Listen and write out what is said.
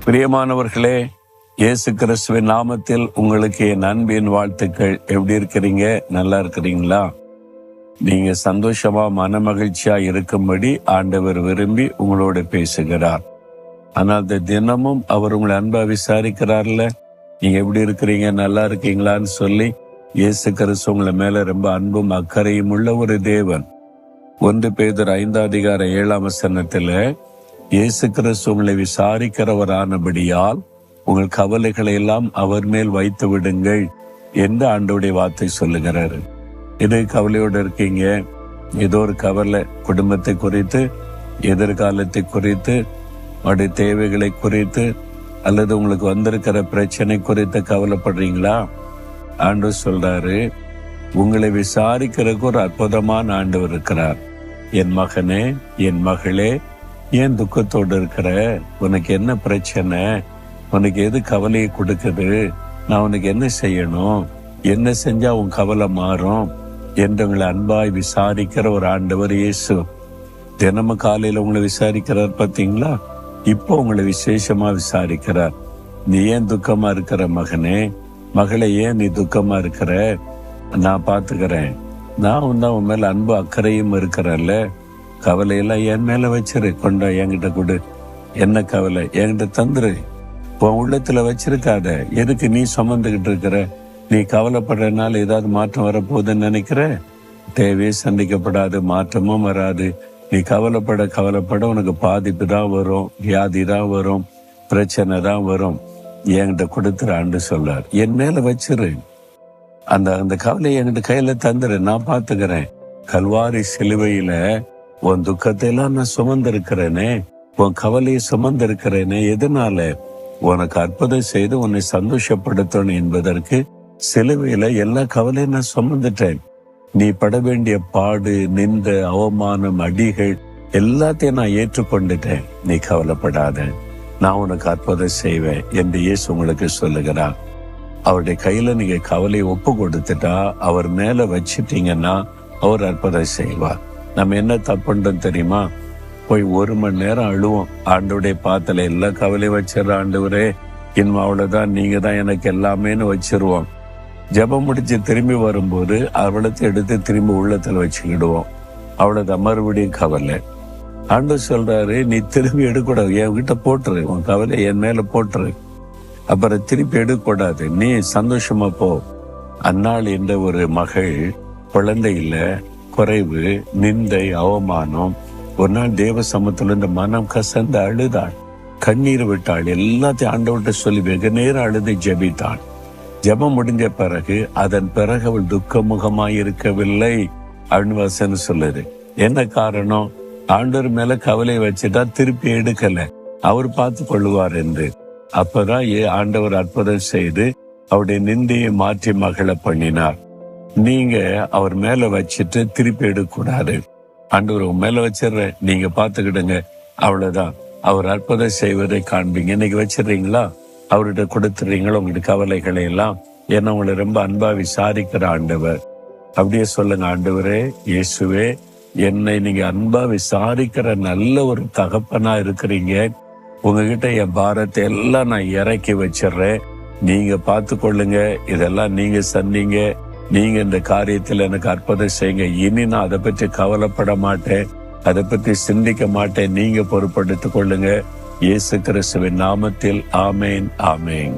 பிரியமானவர்களே, இயேசு கிறிஸ்துவின் நாமத்தில் உங்களுக்கு என் அன்பின் வாழ்த்துக்கள். எப்படி இருக்கிறீங்க? நல்லா இருக்கிறீங்களா? நீங்க சந்தோஷமா மனமகிழ்ச்சியா இருக்கும்படி ஆண்டவர் விரும்பி உங்களோட பேசுகிறார். ஆனால் அந்த தினமும் அவர் உங்களை அன்பா விசாரிக்கிறார்ல, நீங்க எப்படி இருக்கிறீங்க, நல்லா இருக்கீங்களான்னு சொல்லி இயேசு கிறிஸ்து உங்களை மேல ரொம்ப அன்பும் அக்கறையும் உள்ள ஒரு தேவன். 1 பேதுரு 5:7 இயேசு கிறிஸ்து உங்களை விசாரிக்கிறவரானபடியால் உங்கள் கவலைகளை எல்லாம் அவர் மேல் வைத்து விடுங்கள் என்று ஆண்டவருடைய வார்த்தை சொல்லுகிறாரு. இது கவலையோடு இருக்கீங்க, ஏதோ ஒரு கவலை, குடும்பத்தை குறித்து, எதிர்காலத்தை குறித்து, அவருடைய தேவைகளை குறித்து, அல்லது உங்களுக்கு வந்திருக்கிற பிரச்சனை குறித்து கவலைப்படுறீங்களா? ஆண்டவர் சொல்றாரு, உங்களை விசாரிக்கிறதுக்கு ஒரு அற்புதமான ஆண்டவர் இருக்கிறார். என் மகனே, என் மகளே, ஏன் துக்கத்தோடு இருக்கிற? உனக்கு என்ன பிரச்சனை? உனக்கு எது கவலையை கொடுக்குது? நான் உனக்கு என்ன செய்யணும்? என்ன செஞ்சா உன் கவலை மாறும் என்று உங்களை அன்பாய் விசாரிக்கிற ஒரு ஆண்டவர் இயேசு. தினமும் காலையில உங்களை விசாரிக்கிறார் பார்த்தீங்களா? இப்போ உங்களை விசேஷமா விசாரிக்கிறார். நீ ஏன் துக்கமா இருக்கிற மகனே, மகளே, ஏன் நீ துக்கமா இருக்கிற? நான் பாத்துக்கிறேன். நான் உன் மேல அன்பு அக்கறையும் இருக்கிறல்ல. கவலையெல்லாம் என் மேல வச்சிரு, கொண்டா என்கிட்ட கொடு. என்ன கவலை என்கிட்ட தந்துரு. உன் உள்ளத்துல வச்சிருக்காத. எதுக்கு நீ சுமந்துகிட்டு இருக்கிற? நீ கவலைப்படுறதுனால ஏதாவது மாற்றம் வரப்போகுதுன்னு நினைக்கிற? தேவையே சந்திக்கப்படாது, மாற்றமும் வராது. நீ கவலைப்பட உனக்கு பாதிப்பு தான் வரும், வியாதி தான் வரும், பிரச்சனை தான் வரும். என்கிட்ட கொடுத்துறான்னு சொல்றார். என் மேல வச்சிரு. அந்த கவலையை என்கிட்ட கையில தந்துரு, நான் பாத்துக்கிறேன். கல்வாரி சிலுவையில உன் துக்கத்தை எல்லாம் நான் சுமந்திருக்கிறேனே, உன் கவலையை சுமந்திருக்கிறேனே. எதனால? உனக்கு அற்புதம் செய்து உன்னை சந்தோஷப்படுத்தணும் என்பதற்கு சிலுவையில எல்லா கவலையும் நான் சுமந்துட்டேன். நீ பட வேண்டிய பாடு, நிந்த, அவமானம், அடிகள் எல்லாத்தையும் நான் ஏற்றுக்கொண்டுட்டேன். நீ கவலைப்படாத, நான் உனக்கு அற்புதம் செய்வேன் என்று இயேசு உங்களுக்கு சொல்லுகிறார். அவருடைய கையில நீங்க கவலையை ஒப்பு கொடுத்துட்டா, அவர் மேல வச்சிட்டீங்கன்னா அவர் அற்புதம் செய்வார். நம்ம என்ன தப்புன்றோம் தெரியுமா? போய் 1 மணி நேரம் அழுவோம். ஆண்டவருடைய பாத்தல எல்லா கவலையும் வச்சிடற ஆண்டவரே, இனிமே அவ்வளவுதான், நீங்க தான் எனக்கு எல்லாமேன்னு வச்சிருவோம். ஜெபம் முடிச்சு திரும்பி வரும்போது அவளத்தை எடுத்து திரும்பி உள்ளத்துல வச்சுக்கிடுவோம். அவ்வளவுதான், மறுபடியும் கவலை. ஆண்டவர் சொல்றாரு, நீ திரும்பி எடுக்கூடாது, என்கிட்ட போட்டுரு, உன் கவலை என் மேல போட்டுரு. அப்புறம் திருப்பி எடுக்கக்கூடாது, நீ சந்தோஷமா போ. அன்னாள் என்ற ஒரு மகள், குழந்தை இல்ல, குறைவு, நிந்தை, அவமானம். ஒரு நாள் தேவ சமூகத்துல இந்த மனம் கசந்து அழுதாள், கண்ணீர் விட்டாள். எல்லாத்தையும் ஆண்டவர்கிட்ட சொல்லி வெகு நேரம் அழுது ஜெபித்தாள். ஜெபம் முடிஞ்ச பிறகு அதன் பிறகு அவள் துக்கமுகமாய் இருக்கவில்லை அப்படின்னு வசனம் சொல்லுது. என்ன காரணம்? ஆண்டவர் மேல கவலை வச்சுட்டா திருப்பி எடுக்கல, அவர் பார்த்து கொள்ளுவார் என்று. அப்பதான் ஆண்டவர் அற்புதம் செய்து அவருடைய நிந்தையை மாற்றி மகள பண்ணினார். நீங்க அவர் மேல வச்சுட்டு திருப்பி எடுக்கக்கூடாது. ஆண்டவர் உங்க மேல வச்சிடுற, நீங்க பாத்துக்கிடுங்க, அவ்வளவுதான். அவர் அற்புதம் செய்வதை காண்பீங்க. இன்னைக்கு வச்சிடுறீங்களா? அவர்கிட்ட கொடுத்துறீங்களா உங்களுடைய கவலைகளை எல்லாம்? ஏன்னா உங்களை ரொம்ப அன்பா விசாரிக்கிற ஆண்டவர். அப்படியே சொல்லுங்க, ஆண்டவரே இயேசுவே, என்னை நீங்க அன்பா விசாரிக்கிற நல்ல ஒரு தகப்பனா இருக்கிறீங்க. உங்ககிட்ட என் பாரத்தை எல்லாம் நான் இறக்கி வச்சிடுறேன், நீங்க பார்த்து கொள்ளுங்க. இதெல்லாம் நீங்க சொன்னீங்க, நீங்க இந்த காரியத்தில் எனக்கு அற்புதம் செய்யுங்க. இனி நான் அதை பற்றி கவலைப்பட மாட்டேன், அதை பற்றி சிந்திக்க மாட்டேன். நீங்க பொறுப்படுத்திக் கொள்ளுங்க. இயேசு கிறிஸ்துவின் நாமத்தில் ஆமேன், ஆமேன்.